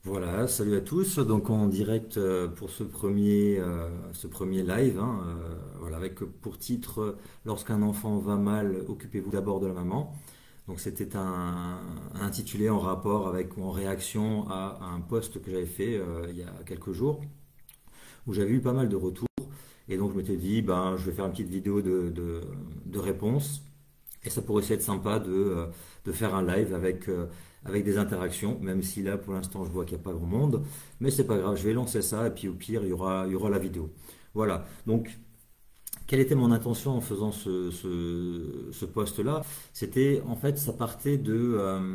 Voilà, salut à tous. Donc en direct pour ce premier live, hein, voilà, avec pour titre Lorsqu'un enfant va mal, occupez-vous d'abord de la maman. Donc c'était un intitulé en rapport avec ou en réaction à un post que j'avais fait il y a quelques jours où j'avais eu pas mal de retours et donc je m'étais dit ben je vais faire une petite vidéo de réponse et ça pourrait aussi être sympa de faire un live avec des interactions, même si là pour l'instant je vois qu'il n'y a pas grand monde, mais c'est pas grave, je vais lancer ça et puis au pire il y aura la vidéo. Voilà, donc quelle était mon intention en faisant ce post-là? C'était en fait ça partait de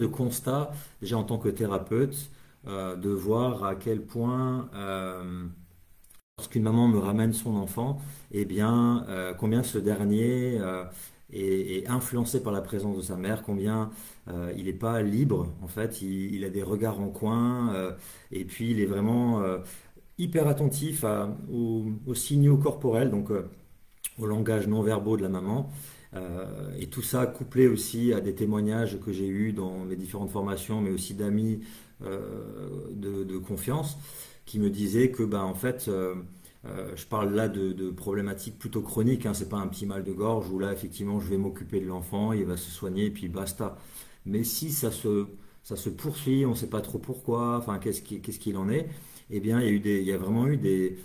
constats, déjà en tant que thérapeute, de voir à quel point lorsqu'une maman me ramène son enfant, eh bien, combien ce dernier est influencé par la présence de sa mère, combien il n'est pas libre, en fait, il a des regards en coin, et puis il est vraiment hyper attentif aux signaux corporels, donc au langage non verbaux de la maman. Et tout ça couplé aussi à des témoignages que j'ai eus dans mes différentes formations, mais aussi d'amis de confiance qui me disaient que, ben, en fait, je parle là de problématiques plutôt chroniques, hein, c'est pas un petit mal de gorge où là, effectivement, je vais m'occuper de l'enfant, il va se soigner et puis basta. Mais si ça se poursuit, on ne sait pas trop pourquoi, enfin, qu'est-ce qu'il en est, eh bien, il y a vraiment eu des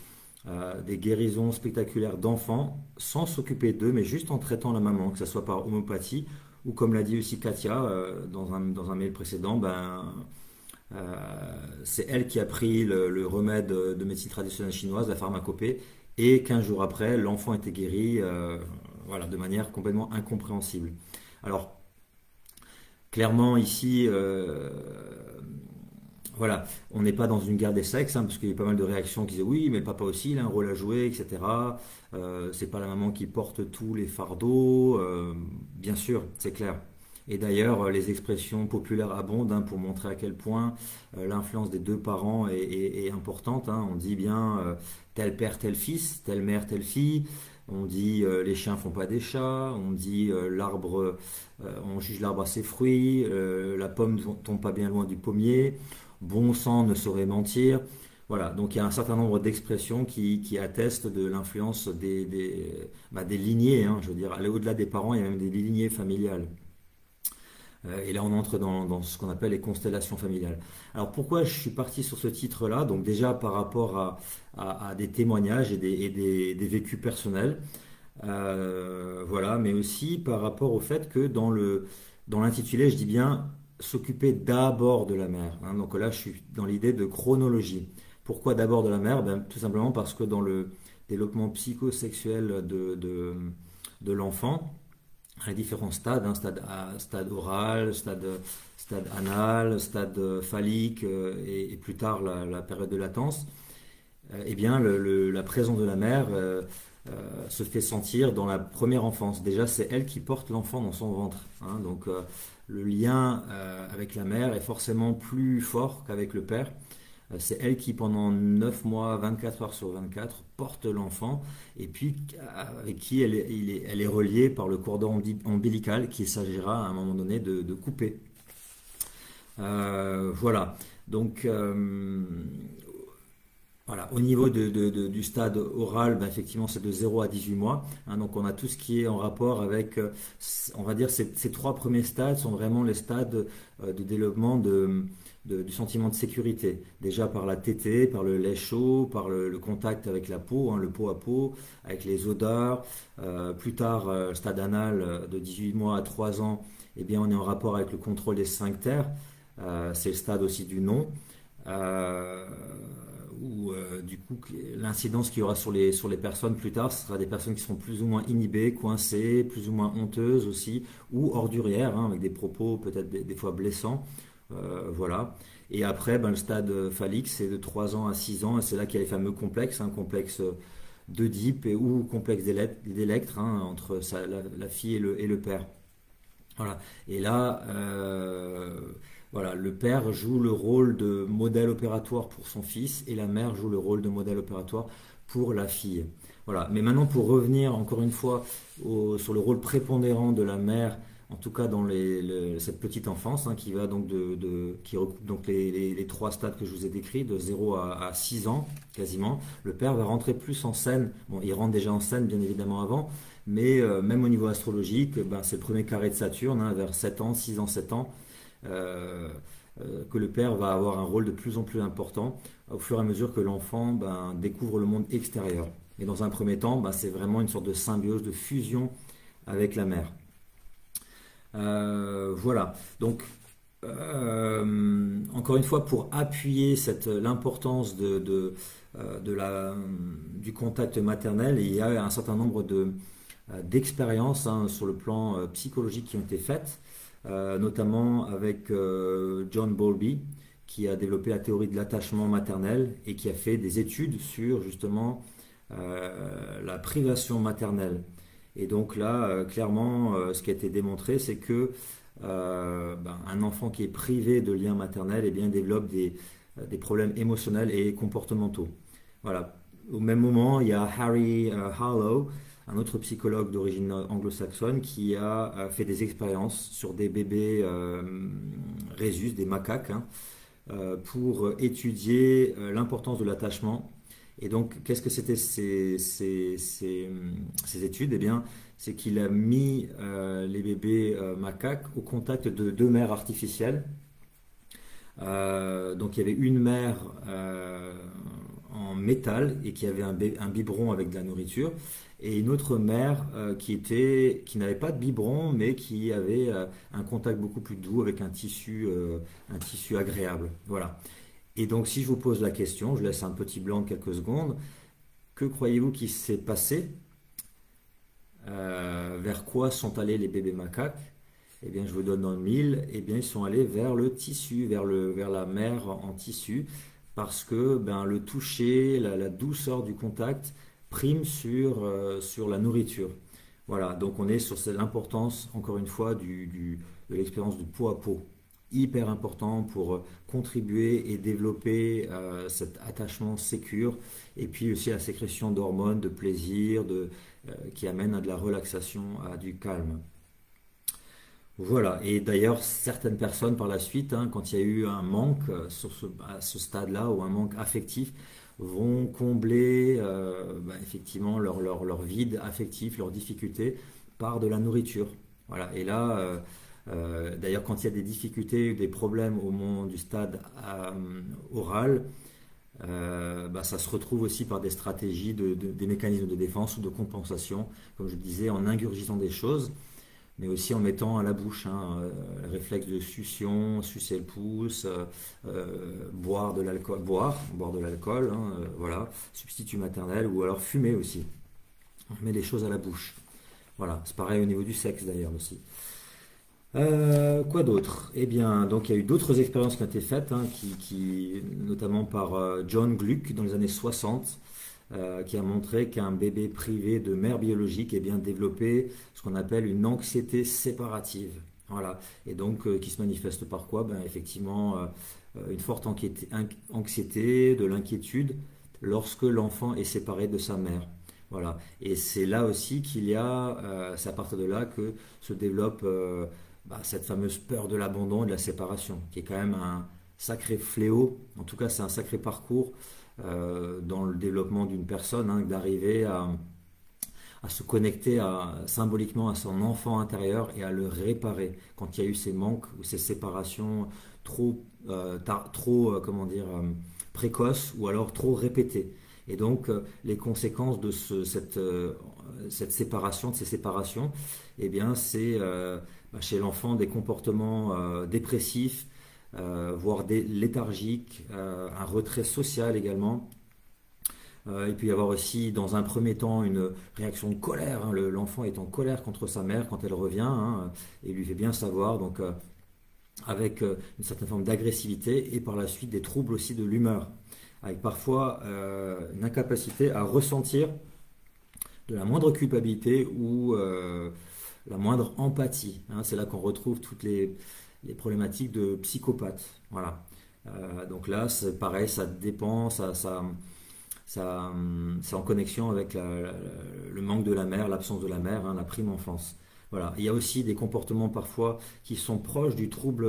guérisons spectaculaires d'enfants sans s'occuper d'eux, mais juste en traitant la maman, que ce soit par homéopathie ou comme l'a dit aussi Katia dans un mail précédent, ben, c'est elle qui a pris le remède de médecine traditionnelle chinoise, la pharmacopée, et 15 jours après, l'enfant était guéri voilà, de manière complètement incompréhensible. Alors, clairement, ici, voilà, on n'est pas dans une guerre des sexes, hein, parce qu'il y a eu pas mal de réactions qui disaient oui, mais le papa aussi, il a un rôle à jouer, etc. C'est pas la maman qui porte tous les fardeaux, bien sûr, c'est clair. Et d'ailleurs, les expressions populaires abondent hein, pour montrer à quel point l'influence des deux parents est importante, hein. On dit bien tel père, tel fils, telle mère, telle fille. On dit les chiens font pas des chats. On dit on juge l'arbre à ses fruits. La pomme ne tombe pas bien loin du pommier. Bon sang ne saurait mentir. Voilà, donc il y a un certain nombre d'expressions qui attestent de l'influence des lignées, hein, je veux dire, aller au-delà des parents, il y a même des lignées familiales. Et là, on entre dans ce qu'on appelle les constellations familiales. Alors, pourquoi je suis parti sur ce titre-là? Donc, déjà par rapport à des témoignages et des vécus personnels, voilà, mais aussi par rapport au fait que dans l'intitulé, je dis bien s'occuper d'abord de la mère, hein. Donc là, je suis dans l'idée de chronologie. Pourquoi d'abord de la mère? Ben, tout simplement parce que dans le développement psychosexuel de l'enfant, à différents stades, hein, stade oral, stade anal, stade phallique et plus tard la période de latence, eh bien la présence de la mère se fait sentir dans la première enfance. Déjà, c'est elle qui porte l'enfant dans son ventre, hein. Donc le lien avec la mère est forcément plus fort qu'avec le père. C'est elle qui, pendant 9 mois, 24 heures sur 24, porte l'enfant et puis avec qui elle est reliée par le cordon ombilical qu'il s'agira à un moment donné de couper. Voilà. Donc, voilà, au niveau du stade oral, ben, effectivement, c'est de 0 à 18 mois, hein. Donc, on a tout ce qui est en rapport avec, on va dire, ces trois premiers stades sont vraiment les stades de développement du sentiment de sécurité. Déjà par la tétée, par le lait chaud, par le contact avec la peau, hein, le peau à peau, avec les odeurs. Plus tard, stade anal de 18 mois à 3 ans, eh bien, on est en rapport avec le contrôle des sphincters. C'est le stade aussi du non. Euh, Où du coup l'incidence qu'il y aura sur les personnes plus tard, ce sera des personnes qui seront plus ou moins inhibées, coincées, plus ou moins honteuses aussi, ou ordurières, hein, avec des propos peut-être des fois blessants. Voilà. Et après, ben, le stade phallique, c'est de 3 ans à 6 ans, et c'est là qu'il y a les fameux complexes, hein, complexe d'Oedipe ou complexe d'Électre, hein, entre la fille et le père. Voilà. Et là, voilà, le père joue le rôle de modèle opératoire pour son fils et la mère joue le rôle de modèle opératoire pour la fille. Voilà. Mais maintenant, pour revenir encore une fois sur le rôle prépondérant de la mère en tout cas dans cette petite enfance, hein, qui va donc qui recoupe donc les trois stades que je vous ai décrits, de 0 à 6 ans quasiment. Le père va rentrer plus en scène. Bon, il rentre déjà en scène bien évidemment avant, mais même au niveau astrologique, ben, c'est le premier carré de Saturne, hein, vers 7 ans, 6 ans, 7 ans, euh, que le père va avoir un rôle de plus en plus important au fur et à mesure que l'enfant, ben, découvre le monde extérieur. Et dans un premier temps, ben, c'est vraiment une sorte de symbiose, de fusion avec la mère. Voilà. Donc, encore une fois, pour appuyer l'importance du contact maternel, il y a un certain nombre d'expériences, hein, sur le plan psychologique qui ont été faites, notamment avec John Bowlby, qui a développé la théorie de l'attachement maternel et qui a fait des études sur justement la privation maternelle. Et donc là, clairement, ce qui a été démontré, c'est que un enfant qui est privé de lien maternel, eh bien, développe des problèmes émotionnels et comportementaux. Voilà. Au même moment, il y a Harry Harlow, un autre psychologue d'origine anglo-saxonne, qui a fait des expériences sur des bébés rhésus, des macaques, hein, pour étudier l'importance de l'attachement. Et donc, qu'est-ce que c'était ces études? Eh bien, c'est qu'il a mis les bébés macaques au contact de deux mères artificielles. Donc, il y avait une mère en métal et qui avait un biberon avec de la nourriture, et une autre mère qui n'avait pas de biberon, mais qui avait un contact beaucoup plus doux avec un tissu agréable. Voilà. Et donc, si je vous pose la question, je laisse un petit blanc de quelques secondes, que croyez-vous qui s'est passé? Vers quoi sont allés les bébés macaques? Eh bien, je vous donne dans le mille. Eh bien, ils sont allés vers le tissu, vers la mère en tissu, parce que ben, le toucher, la douceur du contact prime sur la nourriture. Voilà, donc on est sur l'importance, encore une fois, de l'expérience du pot à pot. Hyper important pour contribuer et développer cet attachement sécure, et puis aussi la sécrétion d'hormones, de plaisir, qui amène à de la relaxation, à du calme. Voilà, et d'ailleurs certaines personnes par la suite, hein, quand il y a eu un manque à ce stade-là, ou un manque affectif, vont combler effectivement leur vide affectif, leurs difficultés par de la nourriture. Voilà, et là, d'ailleurs quand il y a des difficultés, des problèmes au moment du stade oral, ça se retrouve aussi par des stratégies, des mécanismes de défense ou de compensation, comme je le disais, en ingurgitant des choses, mais aussi en mettant à la bouche, hein, le réflexe de succion, sucer le pouce, boire de l'alcool, hein, voilà, substitut maternel, ou alors fumer aussi. On met les choses à la bouche. Voilà, c'est pareil au niveau du sexe d'ailleurs aussi. Quoi d'autre? Eh bien, donc il y a eu d'autres expériences qui ont été faites, hein, notamment par John Gluck dans les années 60, qui a montré qu'un bébé privé de mère biologique, eh bien, développait ce qu'on appelle une anxiété séparative. Voilà. Et donc, qui se manifeste par quoi? Ben, effectivement, une forte anxiété, de l'inquiétude lorsque l'enfant est séparé de sa mère. Voilà. Et c'est là aussi c'est à partir de là que se développe cette fameuse peur de l'abandon et de la séparation, qui est quand même un sacré fléau. En tout cas, c'est un sacré parcours dans le développement d'une personne, hein, d'arriver à se connecter symboliquement à son enfant intérieur et à le réparer quand il y a eu ces manques ou ces séparations précoces, ou alors trop répétées. Et donc les conséquences de cette séparation, de ces séparations, eh bien c'est chez l'enfant des comportements dépressifs, voire léthargiques, un retrait social également. Il peut y avoir aussi, dans un premier temps, une réaction de colère, hein. L'enfant est en colère contre sa mère quand elle revient, hein, et lui fait bien savoir, donc avec une certaine forme d'agressivité, et par la suite des troubles aussi de l'humeur, avec parfois une incapacité à ressentir de la moindre culpabilité ou la moindre empathie, hein. C'est là qu'on retrouve toutes les problématiques de psychopathe. Voilà. Donc là, c'est pareil, ça dépend, c'est en connexion avec le manque de la mère, l'absence de la mère, hein, la prime enfance. Voilà. Il y a aussi des comportements parfois qui sont proches du trouble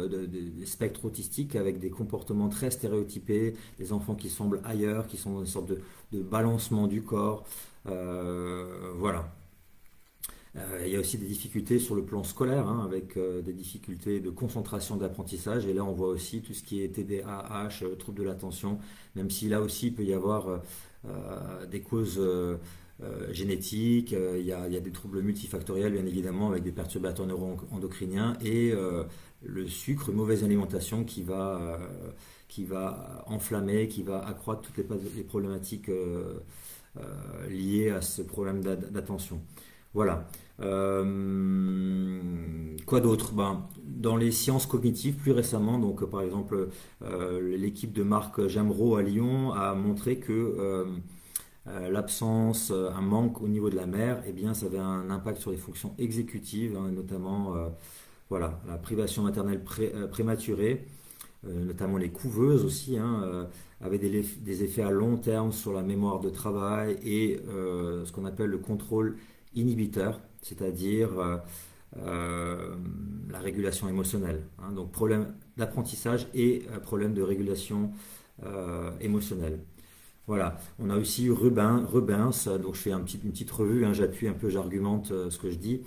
des spectres autistiques avec des comportements très stéréotypés, des enfants qui semblent ailleurs, qui sont dans une sorte de balancement du corps. Voilà. Il y a aussi des difficultés sur le plan scolaire, hein, avec des difficultés de concentration d'apprentissage. Et là, on voit aussi tout ce qui est TDAH, trouble de l'attention, même si là aussi il peut y avoir des causes génétiques. Il y a des troubles multifactoriels, bien évidemment, avec des perturbateurs neuro-endocriniens et le sucre, mauvaise alimentation qui va enflammer, qui va accroître toutes les problématiques liées à ce problème d'attention. Voilà. Quoi d'autre? Ben, dans les sciences cognitives, plus récemment, donc par exemple, l'équipe de Marc Jamreau à Lyon a montré que l'absence, un manque au niveau de la mère, eh bien, ça avait un impact sur les fonctions exécutives, hein, notamment voilà, la privation maternelle prématurée, notamment les couveuses aussi, hein, avaient des effets à long terme sur la mémoire de travail et ce qu'on appelle le contrôle inhibiteur, c'est-à-dire la régulation émotionnelle, hein. Donc problème d'apprentissage et problème de régulation émotionnelle. Voilà, on a aussi eu Rubens, donc je fais une petite revue, hein, j'appuie un peu, j'argumente ce que je dis,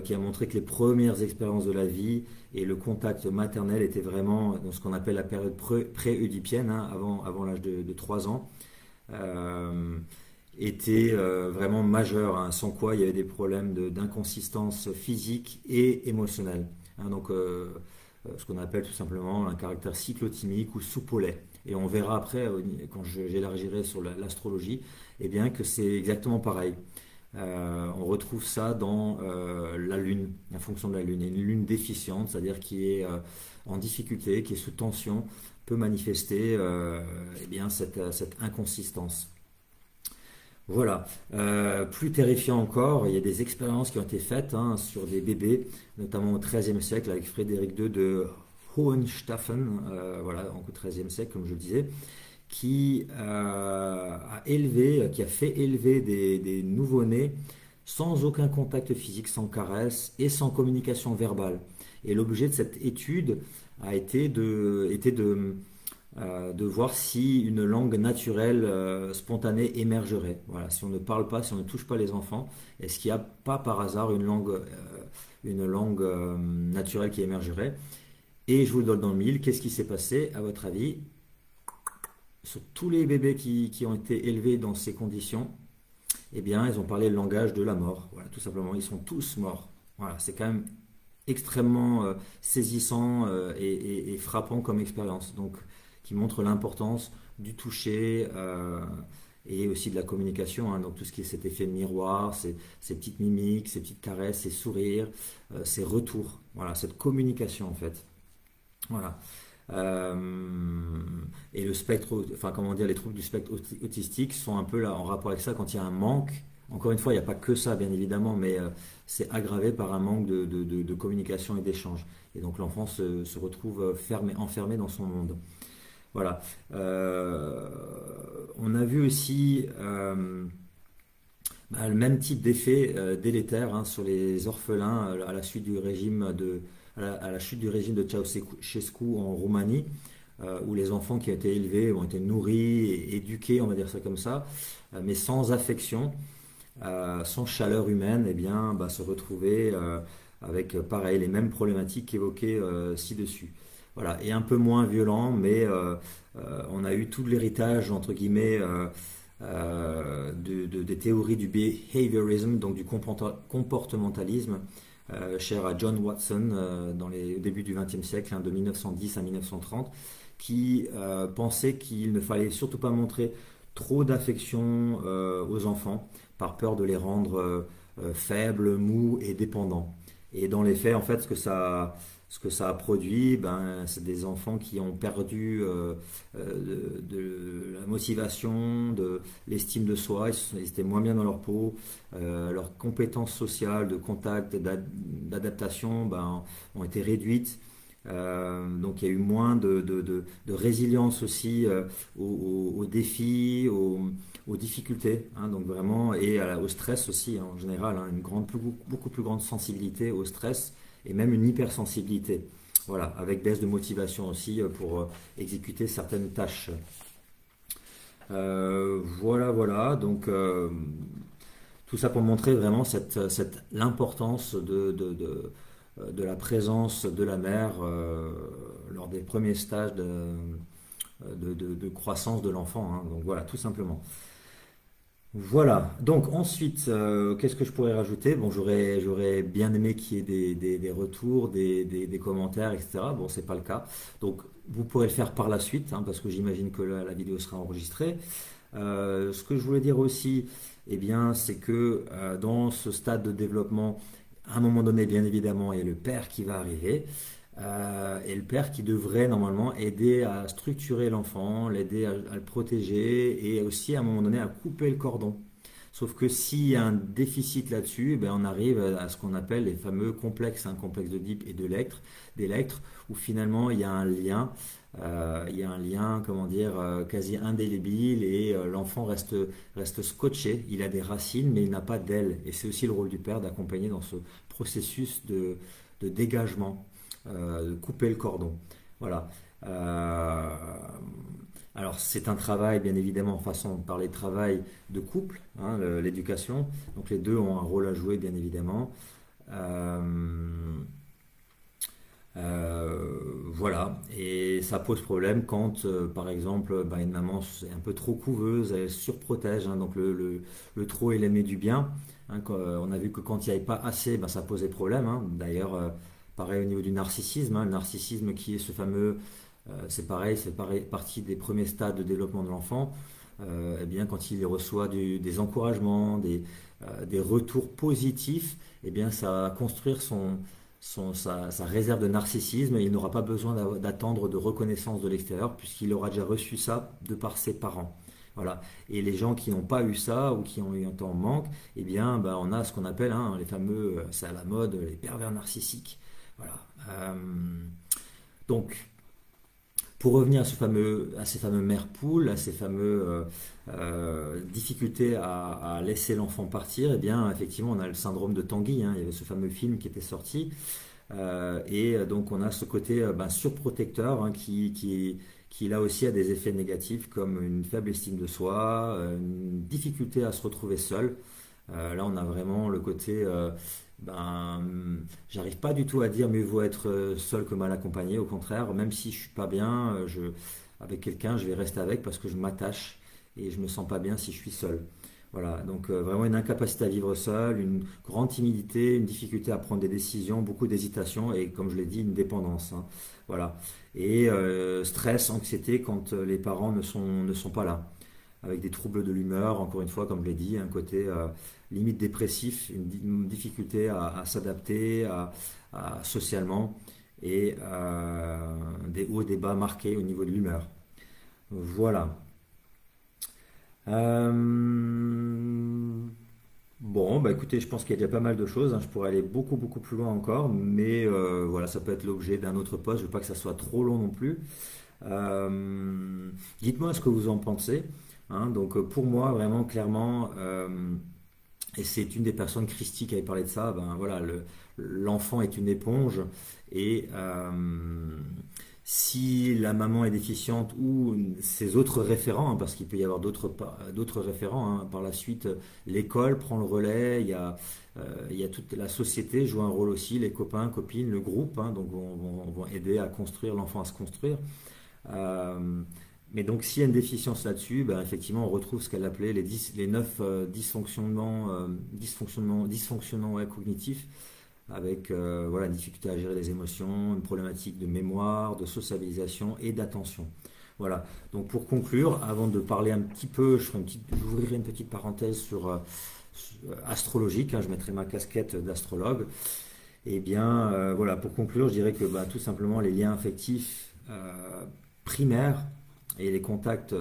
qui a montré que les premières expériences de la vie et le contact maternel étaient vraiment dans ce qu'on appelle la période pré-œdipienne, hein, avant l'âge de 3 ans, euh, était vraiment majeur, hein, sans quoi il y avait des problèmes d'inconsistance physique et émotionnelle, hein. Donc ce qu'on appelle tout simplement un caractère cyclotimique ou soupolais. Et on verra après, quand j'élargirai sur l'astrologie, eh bien que c'est exactement pareil. On retrouve ça dans la Lune, la fonction de la Lune. Et une Lune déficiente, c'est-à-dire qui est en difficulté, qui est sous tension, peut manifester eh bien, cette inconsistance. Voilà. Plus terrifiant encore, il y a des expériences qui ont été faites, hein, sur des bébés, notamment au XIIIe siècle avec Frédéric II de Hohenstaufen, voilà, au XIIIe siècle, comme je le disais, qui a fait élever des nouveau-nés sans aucun contact physique, sans caresse et sans communication verbale. Et l'objet de cette étude était de voir si une langue naturelle spontanée émergerait. Voilà, si on ne parle pas, si on ne touche pas les enfants, est-ce qu'il n'y a pas par hasard une langue naturelle qui émergerait? Et je vous le donne dans le mille, qu'est-ce qui s'est passé à votre avis sur tous les bébés qui ont été élevés dans ces conditions? Eh bien, ils ont parlé le langage de la mort. Voilà, tout simplement, ils sont tous morts. Voilà, c'est quand même extrêmement saisissant et frappant comme expérience. Donc, qui montre l'importance du toucher et aussi de la communication, hein. Donc, tout ce qui est cet effet miroir, ces petites mimiques, ces petites caresses, ces sourires, ces retours. Voilà, cette communication en fait. Voilà. Euh, et le spectre, enfin comment dire, les troubles du spectre autistique sont un peu là en rapport avec ça quand il y a un manque. Encore une fois, il n'y a pas que ça, bien évidemment, mais c'est aggravé par un manque de communication et d'échange. Et donc l'enfant se retrouve enfermé dans son monde. Voilà. On a vu aussi le même type d'effet délétère, hein, sur les orphelins à la suite du régime à la chute du régime de Ceausescu en Roumanie, où les enfants qui ont été élevés ont été nourris et éduqués, on va dire ça comme ça, mais sans affection, sans chaleur humaine, eh bien, se retrouver avec pareil les mêmes problématiques évoquées ci-dessus. Voilà, et un peu moins violent, mais on a eu tout l'héritage entre guillemets des théories du behaviorism, donc du comportementalisme, cher à John Watson dans les débuts du XXe siècle, hein, de 1910 à 1930, qui pensait qu'il ne fallait surtout pas montrer trop d'affection aux enfants par peur de les rendre faibles, mous et dépendants. Et dans les faits, en fait, ce que ça a produit, c'est des enfants qui ont perdu de la motivation, de l'estime de soi, ils étaient moins bien dans leur peau, leurs compétences sociales, de contact, d'adaptation, ont été réduites. Donc il y a eu moins de résilience aussi aux défis, aux difficultés, hein, donc vraiment, et au stress aussi, hein, en général, hein, beaucoup plus grande sensibilité au stress et même une hypersensibilité. Voilà, avec baisse de motivation aussi pour exécuter certaines tâches. Voilà, voilà, donc tout ça pour montrer vraiment l'importance de la présence de la mère lors des premiers stages de croissance de l'enfant, hein. Donc voilà, tout simplement. Voilà, donc ensuite, qu'est-ce que je pourrais rajouter? Bon, j'aurais bien aimé qu'il y ait des retours, des commentaires, etc. Bon, c'est pas le cas. Donc, vous pourrez le faire par la suite, hein, parce que j'imagine que la vidéo sera enregistrée. Ce que je voulais dire aussi, eh bien, c'est que dans ce stade de développement, à un moment donné, bien évidemment, il y a le père qui va arriver. Et le père qui devrait normalement aider à structurer l'enfant, l'aider à le protéger et aussi à un moment donné à couper le cordon. Sauf que s'il y a un déficit là-dessus, eh ben on arrive à ce qu'on appelle les fameux complexes, hein, complexe d'Oedipe et d'Electre, où finalement il y a un lien, comment dire, quasi indélébile et l'enfant reste scotché. Il a des racines, mais il n'a pas d'ailes. Et c'est aussi le rôle du père d'accompagner dans ce processus de dégagement, de couper le cordon. Voilà. Euh, alors c'est un travail, bien évidemment, façon de parler de travail de couple, hein, l'éducation. Donc les deux ont un rôle à jouer, bien évidemment. Euh, voilà, et ça pose problème quand, par exemple, bah, une maman est un peu trop couveuse, elle surprotège, hein, donc le trop est l'ennemi du bien. Hein, on a vu que quand il n'y avait pas assez, bah, ça posait problème, hein. D'ailleurs, pareil au niveau du narcissisme, hein, le narcissisme qui est ce fameux, c'est pareil, partie des premiers stades de développement de l'enfant. Eh bien, quand il reçoit des encouragements, des retours positifs, eh bien, ça va construire sa réserve de narcissisme et il n'aura pas besoin d'attendre de reconnaissance de l'extérieur puisqu'il aura déjà reçu ça de par ses parents. Voilà. Et les gens qui n'ont pas eu ça ou qui ont eu un temps en manque, eh bien, bah, on a ce qu'on appelle, hein, les fameux, c'est à la mode, les pervers narcissiques. Voilà. Donc, pour revenir à ces fameux mères poules, à ces fameux difficultés à laisser l'enfant partir, eh bien, effectivement, on a le syndrome de Tanguy, hein. Il y avait ce fameux film qui était sorti. Et donc, on a ce côté ben, surprotecteur, hein, qui là aussi a des effets négatifs comme une faible estime de soi, une difficulté à se retrouver seul. Là, on a vraiment le côté, ben, j'arrive pas du tout à dire mieux vaut être seul que mal accompagné. Au contraire, même si je suis pas bien, avec quelqu'un, je vais rester avec parce que je m'attache et je me sens pas bien si je suis seul. Voilà, donc vraiment une incapacité à vivre seul, une grande timidité, une difficulté à prendre des décisions, beaucoup d'hésitation et comme je l'ai dit, une dépendance, hein. Voilà. Et stress, anxiété quand les parents ne sont pas là avec des troubles de l'humeur, encore une fois, comme je l'ai dit, un côté limite dépressif, une difficulté à s'adapter socialement et des hauts et des bas marqués au niveau de l'humeur. Voilà. Euh, Bon, bah écoutez, je pense qu'il y a déjà pas mal de choses, hein. Je pourrais aller beaucoup, beaucoup plus loin encore, mais voilà, ça peut être l'objet d'un autre post. Je veux pas que ça soit trop long non plus. Dites-moi ce que vous en pensez, hein. Donc pour moi, vraiment clairement, et c'est une des personnes, Christy, qui avait parlé de ça, ben voilà, l'enfant est une éponge et si la maman est déficiente ou ses autres référents, hein, parce qu'il peut y avoir d'autres référents, hein, par la suite, l'école prend le relais, il y a toute la société joue un rôle aussi, les copains, copines, le groupe, hein, donc vont aider à construire l'enfant à se construire. Euh, mais donc, s'il y a une déficience là-dessus, ben, effectivement, on retrouve ce qu'elle appelait les 9 dysfonctionnements ouais, cognitifs, avec voilà, une difficulté à gérer les émotions, une problématique de mémoire, de sociabilisation et d'attention. Voilà. Donc, pour conclure, avant de parler un petit peu, j'ouvrirai une petite parenthèse astrologique, hein, je mettrai ma casquette d'astrologue. Et bien, voilà, pour conclure, je dirais que bah, tout simplement les liens affectifs primaires et les contacts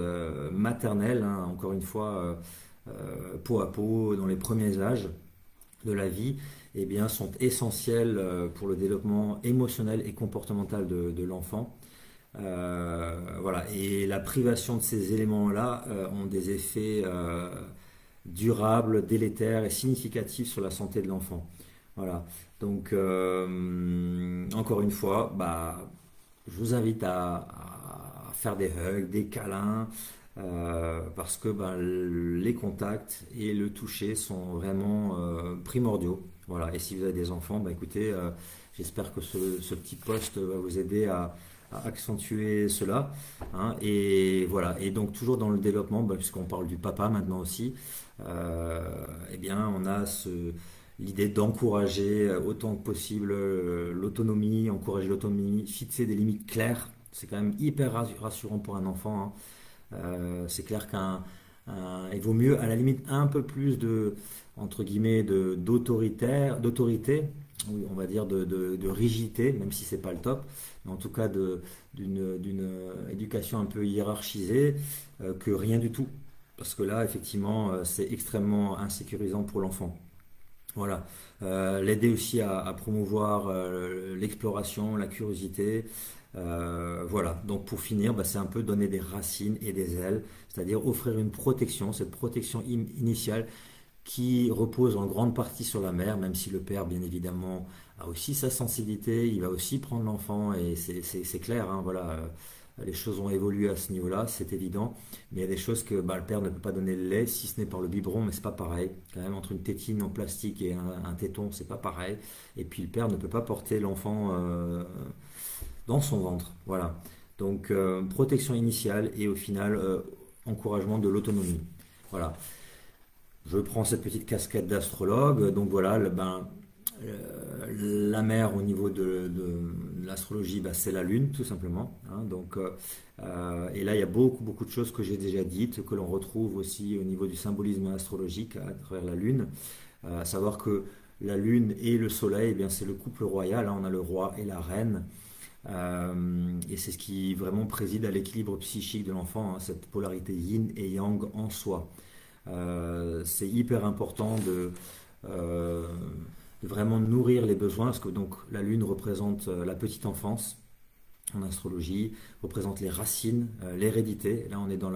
maternels, hein, encore une fois, peau à peau, dans les premiers âges, de la vie, eh bien, sont essentiels pour le développement émotionnel et comportemental de l'enfant. Voilà. Et la privation de ces éléments-là ont des effets durables, délétères et significatifs sur la santé de l'enfant. Voilà. Donc, encore une fois, bah, je vous invite à faire des hugs, des câlins, parce que bah, les contacts et le toucher sont vraiment primordiaux. Voilà. Et si vous avez des enfants, bah, écoutez, j'espère que ce petit post va vous aider à accentuer cela. Hein. Et voilà. Et donc toujours dans le développement, bah, puisqu'on parle du papa maintenant aussi, eh bien on a l'idée d'encourager autant que possible l'autonomie, encourager l'autonomie, fixer des limites claires. C'est quand même hyper rassurant pour un enfant. Hein. C'est clair il vaut mieux à la limite un peu plus de entre guillemets d'autorité, oui, on va dire de rigidité, même si c'est pas le top, mais en tout cas d'une éducation un peu hiérarchisée que rien du tout. Parce que là, effectivement, c'est extrêmement insécurisant pour l'enfant. Voilà. L'aider aussi à promouvoir l'exploration, la curiosité. Voilà. Donc pour finir, bah, c'est un peu donner des racines et des ailes, c'est-à-dire offrir une protection, cette protection initiale qui repose en grande partie sur la mère, même si le père, bien évidemment, a aussi sa sensibilité, il va aussi prendre l'enfant, et c'est clair, hein, voilà, les choses ont évolué à ce niveau-là, c'est évident, mais il y a des choses que bah, le père ne peut pas donner le lait, si ce n'est par le biberon, mais c'est pas pareil, quand même, entre une tétine en plastique et un téton, c'est pas pareil, et puis le père ne peut pas porter l'enfant dans son ventre, voilà. Donc, protection initiale et au final, encouragement de l'autonomie. Voilà. Je prends cette petite casquette d'astrologue, donc voilà, la mère au niveau de l'astrologie, bah, c'est la lune tout simplement. Hein, donc, et là, il y a beaucoup de choses que j'ai déjà dites, que l'on retrouve aussi au niveau du symbolisme astrologique à travers la lune. À savoir que la lune et le soleil, eh bien, c'est le couple royal, hein, on a le roi et la reine. Et c'est ce qui vraiment préside à l'équilibre psychique de l'enfant, hein, cette polarité yin et yang en soi. C'est hyper important euh, de vraiment nourrir les besoins, parce que donc la lune représente la petite enfance en astrologie, représente les racines, l'hérédité. Là, on est dans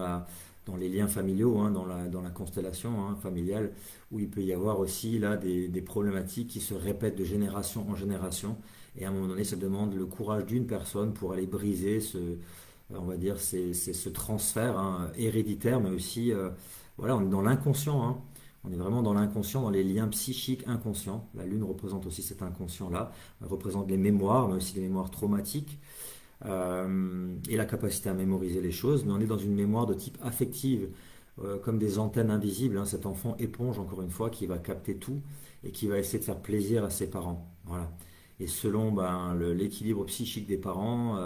les liens familiaux, hein, dans la constellation hein, familiale, où il peut y avoir aussi là des problématiques qui se répètent de génération en génération. Et à un moment donné, ça demande le courage d'une personne pour aller briser on va dire, c'est ce transfert hein, héréditaire, mais aussi, voilà, on est dans l'inconscient. Hein. On est vraiment dans l'inconscient, dans les liens psychiques inconscients. La Lune représente aussi cet inconscient-là. Elle représente les mémoires, mais aussi les mémoires traumatiques. Et la capacité à mémoriser les choses. Mais on est dans une mémoire de type affective, comme des antennes invisibles. Hein. Cet enfant éponge, encore une fois, qui va capter tout et qui va essayer de faire plaisir à ses parents. Voilà. Et selon ben, l'équilibre psychique des parents,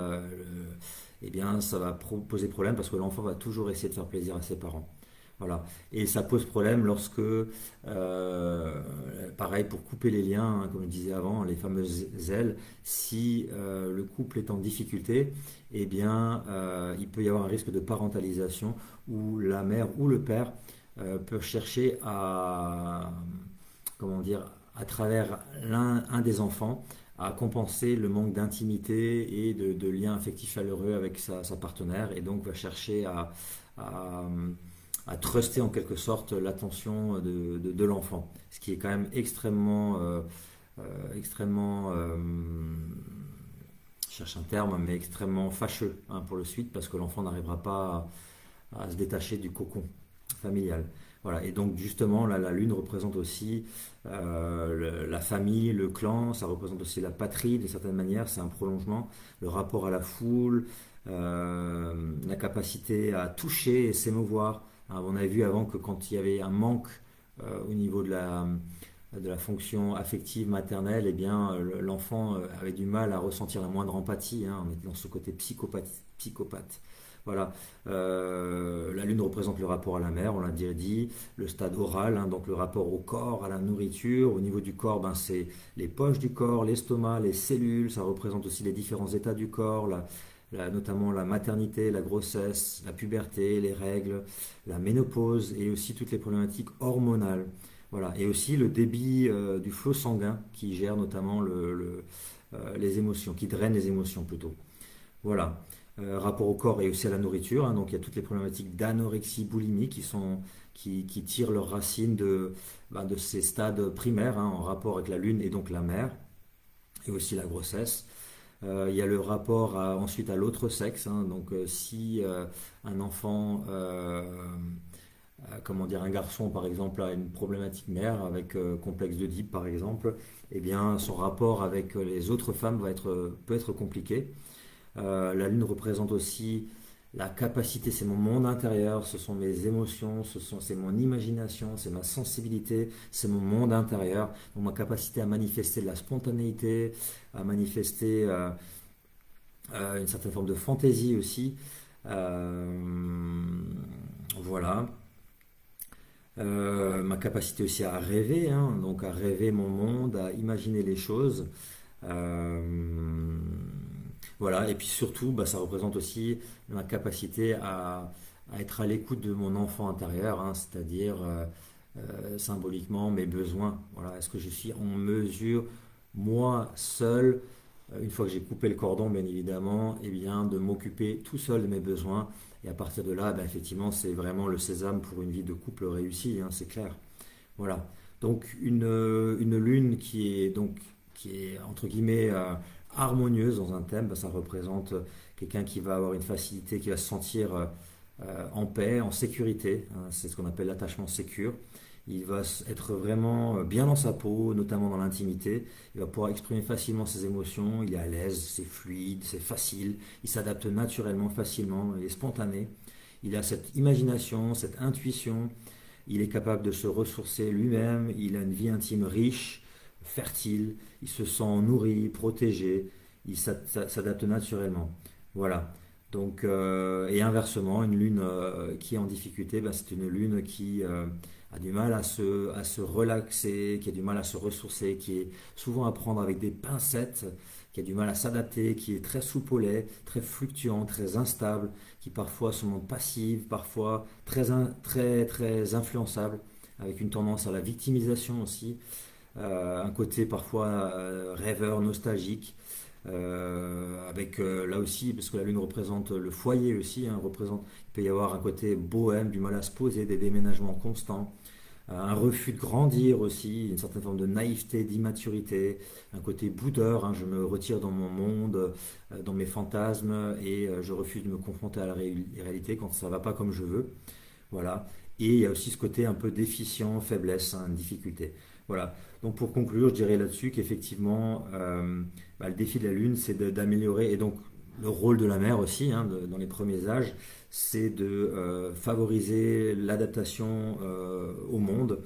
eh bien, ça va poser problème parce que l'enfant va toujours essayer de faire plaisir à ses parents. Voilà. Et ça pose problème lorsque, pareil, pour couper les liens, hein, comme je disais avant, les fameuses ailes, si le couple est en difficulté, eh bien, il peut y avoir un risque de parentalisation où la mère ou le père peuvent chercher comment dire, à travers un des enfants, à compenser le manque d'intimité et de lien affectif chaleureux avec sa partenaire, et donc va chercher à, à truster en quelque sorte l'attention de l'enfant, ce qui est quand même extrêmement, je cherche un terme, mais extrêmement fâcheux hein, pour le suite, parce que l'enfant n'arrivera pas à se détacher du cocon familial. Voilà. Et donc justement, là, la lune représente aussi la famille, le clan, ça représente aussi la patrie d'une certaine manière, c'est un prolongement, le rapport à la foule, la capacité à toucher et s'émouvoir. Hein, on avait vu avant que quand il y avait un manque au niveau de la fonction affective maternelle, eh bien l'enfant avait du mal à ressentir la moindre empathie. Hein, on est dans ce côté psychopathe. Voilà. La lune représente le rapport à la mère, on l'a déjà dit, le stade oral, hein, donc le rapport au corps, à la nourriture. Au niveau du corps, ben, c'est les poches du corps, l'estomac, les cellules. Ça représente aussi les différents états du corps, notamment la maternité, la grossesse, la puberté, les règles, la ménopause et aussi toutes les problématiques hormonales. Voilà. Et aussi le débit du flot sanguin qui gère notamment les émotions, qui draine les émotions plutôt. Voilà. Rapport au corps et aussi à la nourriture, hein. Donc il y a toutes les problématiques d'anorexie, boulimie qui tirent leurs racines de ces stades primaires, hein, en rapport avec la lune et donc la mère et aussi la grossesse. Il y a le rapport ensuite à l'autre sexe, hein. Donc si un enfant, comment dire, un garçon par exemple a une problématique mère avec complexe d'Oedipe par exemple, eh bien son rapport avec les autres femmes peut être compliqué. La lune représente aussi la capacité, c'est mon monde intérieur, ce sont mes émotions, c'est mon imagination, c'est ma sensibilité, c'est mon monde intérieur, donc ma capacité à manifester de la spontanéité, à manifester une certaine forme de fantaisie aussi. Euh, voilà. Ma capacité aussi à rêver, hein, donc à rêver mon monde, à imaginer les choses. Euh, voilà, et puis surtout, bah, ça représente aussi ma capacité à être à l'écoute de mon enfant intérieur, hein, c'est-à-dire symboliquement mes besoins. Voilà, est-ce que je suis en mesure, moi seul, une fois que j'ai coupé le cordon, bien évidemment, eh bien, de m'occuper tout seul de mes besoins. Et à partir de là, ben, effectivement, c'est vraiment le sésame pour une vie de couple réussie, hein, c'est clair. Voilà. Donc une lune qui est entre guillemets harmonieuse dans un thème, ben, ça représente quelqu'un qui va avoir une facilité, qui va se sentir en paix, en sécurité, hein. C'est ce qu'on appelle l'attachement sécure. Il va être vraiment bien dans sa peau, notamment dans l'intimité. Il va pouvoir exprimer facilement ses émotions. Il est à l'aise, c'est fluide, c'est facile. Il s'adapte naturellement, facilement. Il est spontané. Il a cette imagination, cette intuition. Il est capable de se ressourcer lui-même. Il a une vie intime riche, fertile. Il se sent nourri, protégé. Il s'adapte naturellement. Voilà. Donc, et inversement, une lune qui est en difficulté, ben, c'est une lune qui a du mal à se relaxer, qui a du mal à se ressourcer, qui est souvent à prendre avec des pincettes, qui a du mal à s'adapter, qui est très soupe au lait, très fluctuant, très instable, qui parfois se montre passive, parfois très influençable, avec une tendance à la victimisation aussi, un côté parfois rêveur, nostalgique, avec là aussi, parce que la lune représente le foyer aussi, hein, il peut y avoir un côté bohème, du mal à se poser, des déménagements constants, un refus de grandir aussi, une certaine forme de naïveté, d'immaturité, un côté boudeur, hein, je me retire dans mon monde, dans mes fantasmes, et je refuse de me confronter à la réalité quand ça ne va pas comme je veux. Voilà. Et il y a aussi ce côté un peu déficient, faiblesse, hein, difficulté. Voilà. Donc pour conclure, je dirais là-dessus qu'effectivement, bah, le défi de la Lune, c'est d'améliorer, et donc le rôle de la mère aussi, hein, dans les premiers âges, c'est de favoriser l'adaptation au monde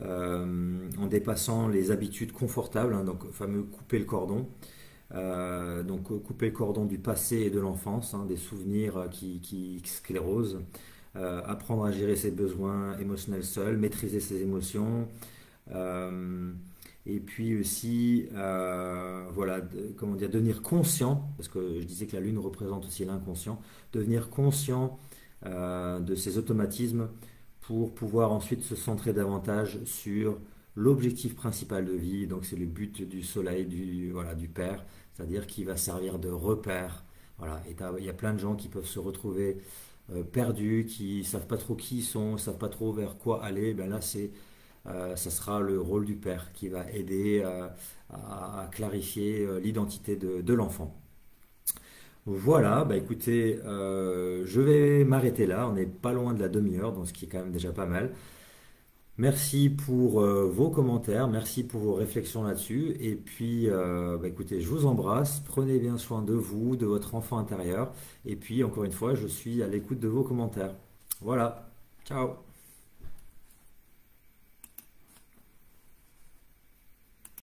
en dépassant les habitudes confortables, hein, donc le fameux couper le cordon. Donc couper le cordon du passé et de l'enfance, hein, des souvenirs qui sclérosent, apprendre à gérer ses besoins émotionnels seul, maîtriser ses émotions, euh, et puis aussi, voilà, comment dire, devenir conscient, parce que je disais que la Lune représente aussi l'inconscient, devenir conscient de ces automatismes pour pouvoir ensuite se centrer davantage sur l'objectif principal de vie, donc c'est le but du soleil, voilà, du Père, c'est-à-dire qui va servir de repère. Voilà, et il y a plein de gens qui peuvent se retrouver perdus, qui savent pas trop qui ils sont, savent pas trop vers quoi aller. Ben là, ça sera le rôle du père qui va aider à clarifier l'identité de l'enfant. Voilà, bah écoutez, je vais m'arrêter là. On n'est pas loin de la demi-heure, donc ce qui est quand même déjà pas mal. Merci pour vos commentaires, merci pour vos réflexions là-dessus. Et puis, bah écoutez, je vous embrasse. Prenez bien soin de vous, de votre enfant intérieur. Et puis, encore une fois, je suis à l'écoute de vos commentaires. Voilà, ciao.